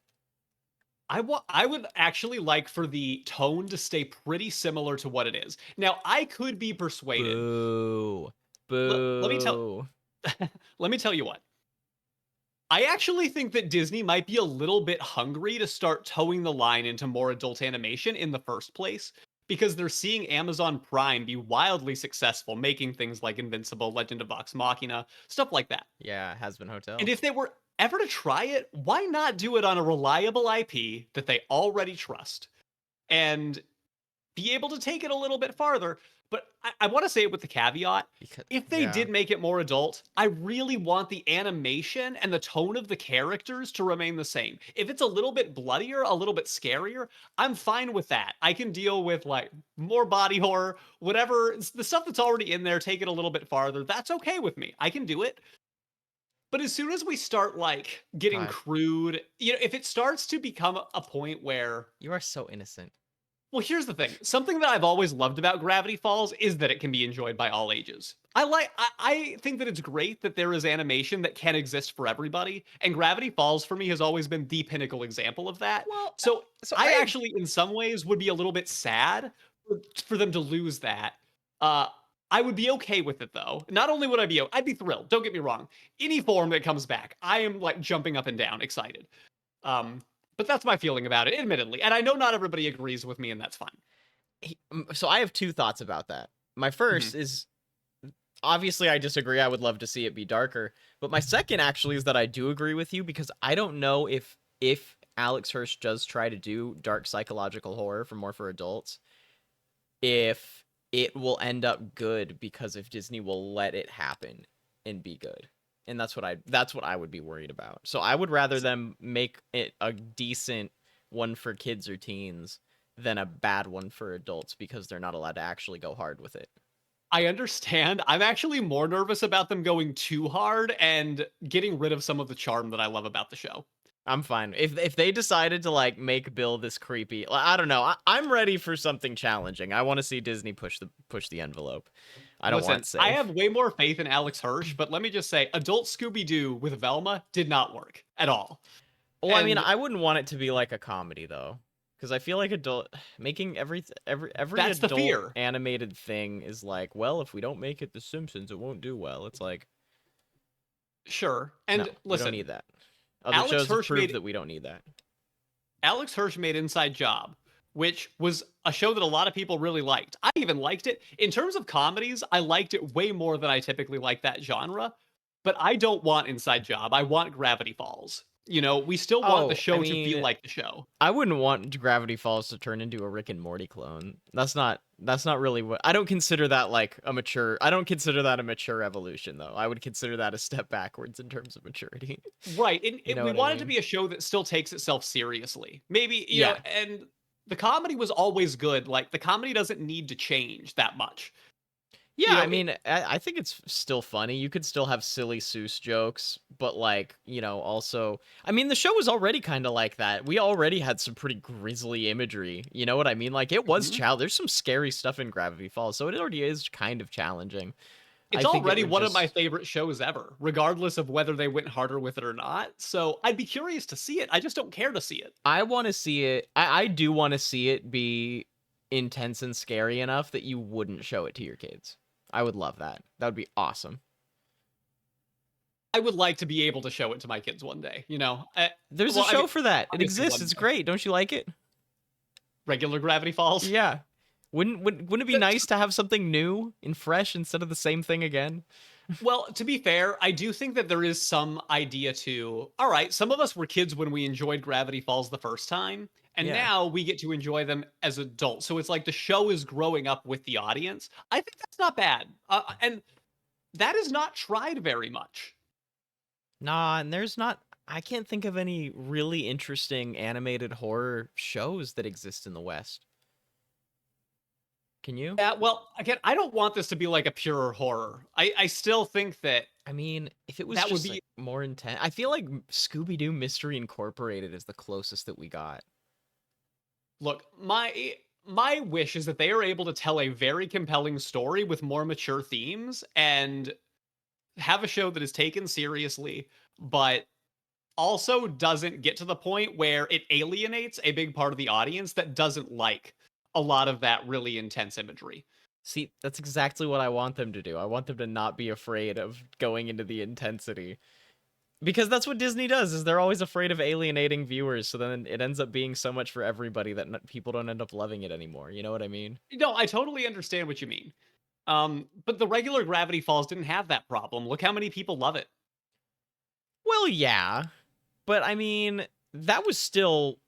I would actually like for the tone to stay pretty similar to what it is. Now, I could be persuaded. Boo. Let me tell you what. I actually think that Disney might be a little bit hungry to start towing the line into more adult animation in the first place, because they're seeing Amazon Prime be wildly successful making things like Invincible, Legend of Vox Machina, stuff like that. Yeah, Has Been Hotel. And if they were ever to try it, why not do it on a reliable IP that they already trust and be able to take it a little bit farther? But I want to say it with the caveat, if they did make it more adult, I really want the animation and the tone of the characters to remain the same. If it's a little bit bloodier, a little bit scarier, I'm fine with that. I can deal with like more body horror, whatever, the stuff that's already in there, take it a little bit farther. That's okay with me. I can do it. But as soon as we start like getting crude, if it starts to become a point where you are so innocent. Well, here's the thing. Something that I've always loved about Gravity Falls is that it can be enjoyed by all ages. I think that it's great that there is animation that can exist for everybody, and Gravity Falls for me has always been the pinnacle example of that. Well, so I actually, in some ways, would be a little bit sad for them to lose that. I would be okay with it though. Not only would I'd be thrilled. Don't get me wrong. Any form that comes back, I am like jumping up and down, excited. Um, but that's my feeling about it, admittedly. And I know not everybody agrees with me, and that's fine. So I have two thoughts about that. My first is obviously I disagree. I would love to see it be darker. But my second actually is that I do agree with you because I don't know if Alex Hirsch does try to do dark psychological horror for adults, if it will end up good because if Disney will let it happen and be good. And that's what I would be worried about. So I would rather them make it a decent one for kids or teens than a bad one for adults because they're not allowed to actually go hard with it. I understand. I'm actually more nervous about them going too hard and getting rid of some of the charm that I love about the show. I'm fine. If they decided to like make Bill this creepy, I don't know. I'm ready for something challenging. I want to see Disney push the envelope. I don't want safe. I have way more faith in Alex Hirsch, but let me just say, adult Scooby-Doo with Velma did not work at all. Well, I mean, I wouldn't want it to be like a comedy though, because I feel like making every That's the adult fear. animated thing is like, well, if we don't make it The Simpsons, it won't do well. It's like, sure. And no, listen, we don't need that. Other Alex shows have Hirsch proved that we don't need that. Alex Hirsch made Inside Job, which was a show that a lot of people really liked. I even liked it. In terms of comedies, I liked it way more than I typically like that genre. But I don't want Inside Job. I want Gravity Falls. You know, we still want the show to feel like the show. I wouldn't want Gravity Falls to turn into a Rick and Morty clone. That's not really what I don't consider that like a mature. I don't consider that a mature evolution though. I would consider that a step backwards in terms of maturity. Right. We want it to mean? be a show that still takes itself seriously. Maybe, you know, and the comedy was always good. Like the comedy doesn't need to change that much. Yeah, You know, I mean, I think it's still funny. You could still have silly Seuss jokes, but like, you know, also, I mean, the show was already kind of like that. We already had some pretty grisly imagery. You know what I mean? Like, it was There's some scary stuff in Gravity Falls, so it already is kind of challenging. It's already one of my favorite shows ever, regardless of whether they went harder with it or not. So I'd be curious to see it. I just don't care to see it. I want to see it. I do want to see it be intense and scary enough that you wouldn't show it to your kids. I would love that. That would be awesome. I would like to be able to show it to my kids one day, you know? There's a show for that. It exists. It's great. Don't you like it? Regular Gravity Falls? Yeah. Wouldn't it be nice to have something new and fresh instead of the same thing again? Well, to be fair, I do think that there is some idea to, all right, some of us were kids when we enjoyed Gravity Falls the first time, and now we get to enjoy them as adults. So it's like the show is growing up with the audience. I think that's not bad. And that is not tried very much. Nah, and I can't think of any really interesting animated horror shows that exist in the West. Can you? Yeah, well, again, I don't want this to be like a pure horror. I still think that. I mean, if it was that just would be like more intense, I feel like Scooby-Doo Mystery Incorporated is the closest that we got. Look, my wish is that they are able to tell a very compelling story with more mature themes and have a show that is taken seriously, but also doesn't get to the point where it alienates a big part of the audience that doesn't like a lot of that really intense imagery. See, that's exactly what I want them to do. I want them to not be afraid of going into the intensity. Because that's what Disney does, is they're always afraid of alienating viewers, so then it ends up being so much for everybody that people don't end up loving it anymore. You know what I mean? No, I totally understand what you mean. But the regular Gravity Falls didn't have that problem. Look how many people love it. Well, yeah. But, I mean, that was still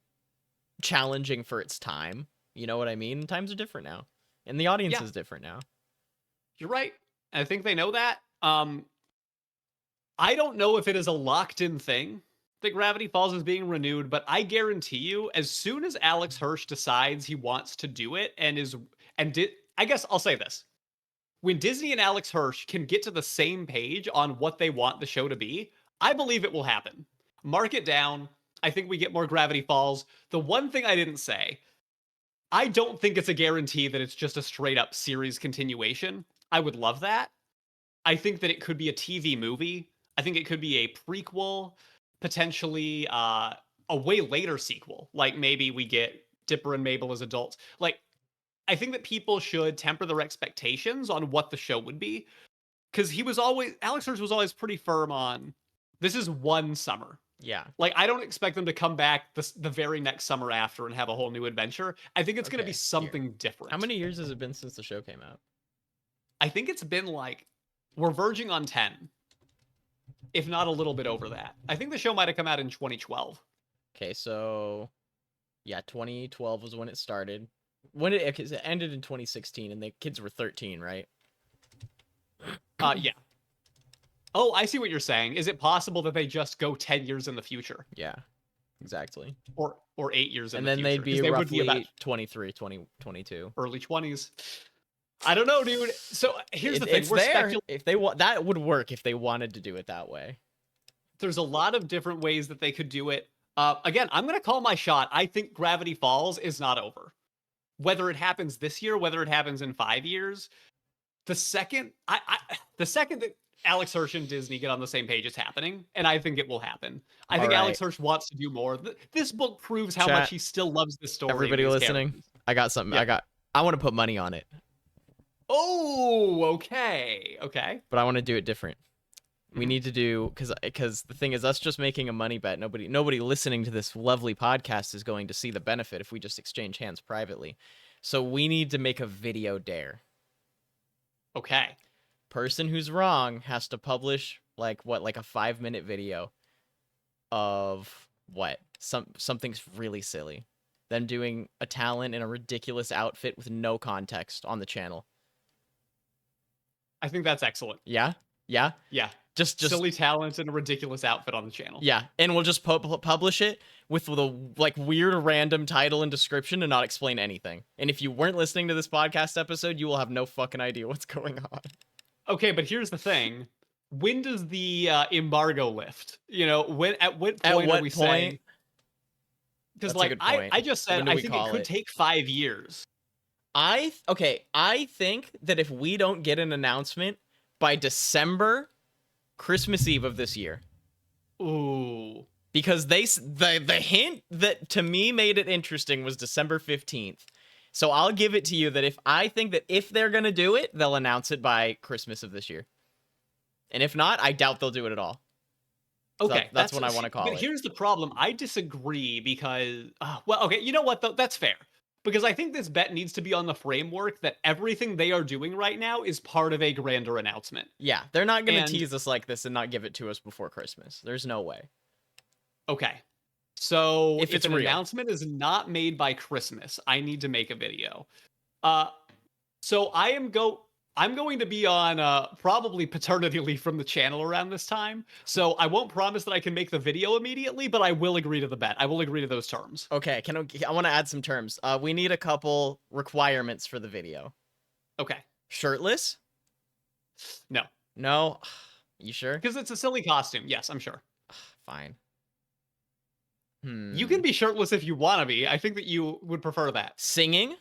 challenging for its time. You know what I mean? Times are different now. And the audience is different now. You're right. I think they know that. I don't know if it is a locked-in thing that Gravity Falls is being renewed, but I guarantee you, as soon as Alex Hirsch decides he wants to do it I guess I'll say this. When Disney and Alex Hirsch can get to the same page on what they want the show to be, I believe it will happen. Mark it down. I think we get more Gravity Falls. The one thing I didn't say, I don't think it's a guarantee that it's just a straight up series continuation. I would love that. I think that it could be a TV movie. I think it could be a prequel, potentially a way later sequel. Like maybe we get Dipper and Mabel as adults. Like I think that people should temper their expectations on what the show would be. Because Alex Hirsch was always pretty firm on, this is one summer. Yeah. Like, I don't expect them to come back the very next summer after and have a whole new adventure. I think it's going to be Okay, something different. How many years has it been since the show came out? I think it's been like, we're verging on 10, if not a little bit over that. I think the show might have come out in 2012. Okay, so yeah, 2012 was when it started. When it ended in 2016, and the kids were 13, right? Yeah. Oh, I see what you're saying. Is it possible that they just go 10 years in the future? Yeah, exactly. Or 8 years in And the then future? they'd 'Cause be would roughly about 23, 22. early 20s. I don't know, dude. So here's the thing. It's We're there. If they want, that would work if they wanted to do it that way. There's a lot of different ways that they could do it. Again, I'm going to call my shot. I think Gravity Falls is not over. Whether it happens this year, whether it happens in 5 years, the second that Alex Hirsch and Disney get on the same page, it's happening, and I think it will happen. I think Alex Hirsch wants to do more. This book proves how much he still loves this story. Everybody listening, characters. I got something. Yeah. I want to put money on it. Oh, okay. But I want to do it different. We need to do, because the thing is, us just making a money bet, nobody listening to this lovely podcast is going to see the benefit if we just exchange hands privately. So we need to make a video dare. Okay. Person who's wrong has to publish like a 5-minute video of something's really silly. Them doing a talent in a ridiculous outfit with no context on the channel. I think that's excellent. Yeah? Yeah? Yeah. Just silly talent and a ridiculous outfit on the channel. Yeah, and we'll just publish it with the weird random title and description and not explain anything. And if you weren't listening to this podcast episode, you will have no fucking idea what's going on. Okay, but here's the thing. When does the embargo lift? At what point are we saying? Because I just said I think it could take 5 years. I think that if we don't get an announcement by December, Christmas Eve of this year. Ooh. Because the hint that to me made it interesting was December 15th. So I'll give it to you that I think that if they're going to do it, they'll announce it by Christmas of this year. And if not, I doubt they'll do it at all. Okay. So that's what I want to call it. Here's the problem. I disagree because, okay, you know what, though? That's fair. Because I think this bet needs to be on the framework that everything they are doing right now is part of a grander announcement. Yeah, they're not going to tease us like this and not give it to us before Christmas. There's no way. Okay. So if an real announcement is not made by Christmas, I need to make a video. So I'm going to be on probably paternity leave from the channel around this time. So I won't promise that I can make the video immediately, but I will agree to the bet. I will agree to those terms. Okay, I want to add some terms. We need a couple requirements for the video. Okay. Shirtless? No. No? You sure? Because it's a silly costume. Yes, I'm sure. Fine. You can be shirtless if you want to be. I think that you would prefer that. Singing?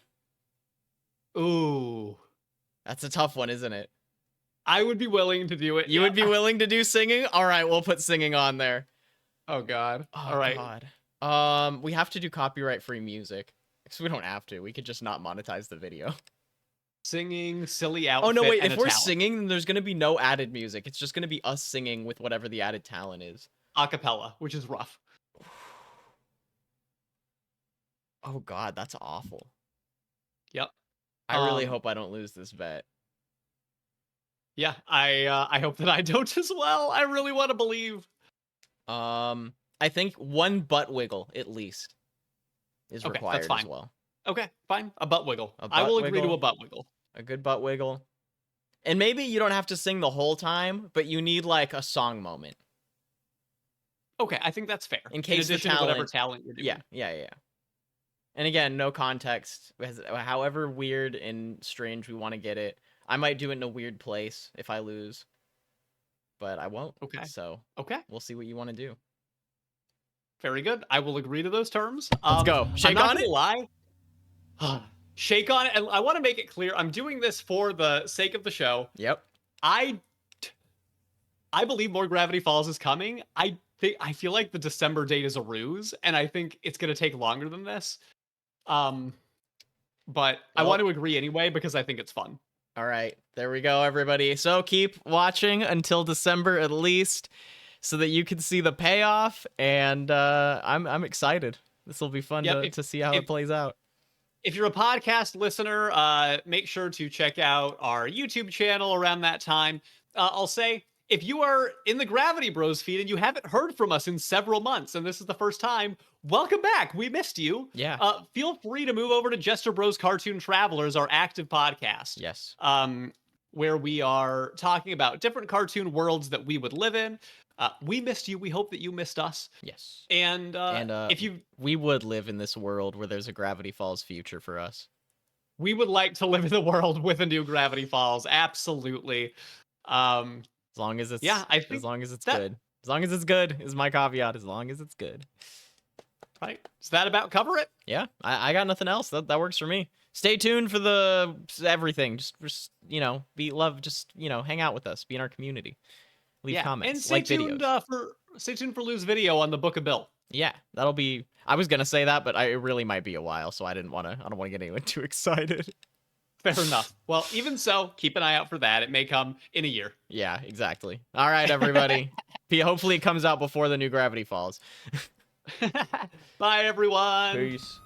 Ooh. That's a tough one, isn't it? I would be willing to do it. You would be willing to do singing? All right, we'll put singing on there. Oh, God. Oh, all right. God. We have to do copyright-free music. Because we don't have to. We could just not monetize the video. Singing, silly outfit. Oh, no, wait. If we're talent. singing, then there's going to be no added music. It's just going to be us singing with whatever the added talent is. Acapella, which is rough. Oh, God. That's awful. Yep. I really hope I don't lose this bet. Yeah, I hope that I don't as well. I really want to believe. I think one butt wiggle at least is required that's fine. as well. Okay, fine. A butt wiggle. I will agree to a butt wiggle. A good butt wiggle. And maybe you don't have to sing the whole time, but you need like a song moment. Okay, I think that's fair. In case addition the talent, to whatever talent you're doing. Yeah. And again, no context. However weird and strange we want to get it. I might do it in a weird place if I lose. But I won't. Okay. So we'll see what you want to do. Very good. I will agree to those terms. Let's go. Shake on it? Lie. Shake on it. And I want to make it clear, I'm doing this for the sake of the show. Yep. I believe more Gravity Falls is coming. I feel like the December date is a ruse, and I think it's going to take longer than this. but I Well- want to agree anyway because I think it's fun. All right, there we go, everybody. So keep watching until December at least, so that you can see the payoff. And I'm excited. This will be fun Yep, to see how if- it plays out. If you're a podcast listener, make sure to check out our YouTube channel around that time. I'll say, if you are in the Gravity Bros feed and you haven't heard from us in several months, and this is the first time, welcome back. We missed you. Yeah. Feel free to move over to Jester Bros Cartoon Travelers, our active podcast. Yes. Where we are talking about different cartoon worlds that we would live in. We missed you. We hope that you missed us. Yes. And if you we would live in this world where there's a Gravity Falls future for us. we would like to live in the world with a new Gravity Falls. Absolutely. As long as it's Yeah, I think as long as it's that- good. As long as it's good is my caveat. As long as it's good. Right. Does that about cover it? Yeah, I got nothing else. That works for me. Stay tuned for the everything. Just just hang out with us. Be in our community. Leave comments. And stay like tuned videos. stay tuned for Lou's video on the Book of Bill. Yeah, that'll be. I was gonna say that, but it really might be a while, so I don't want to get anyone too excited. Fair enough. Well, even so, keep an eye out for that. It may come in a year. Yeah, exactly. All right, everybody. Hopefully, it comes out before the new Gravity Falls. Bye, everyone. Peace.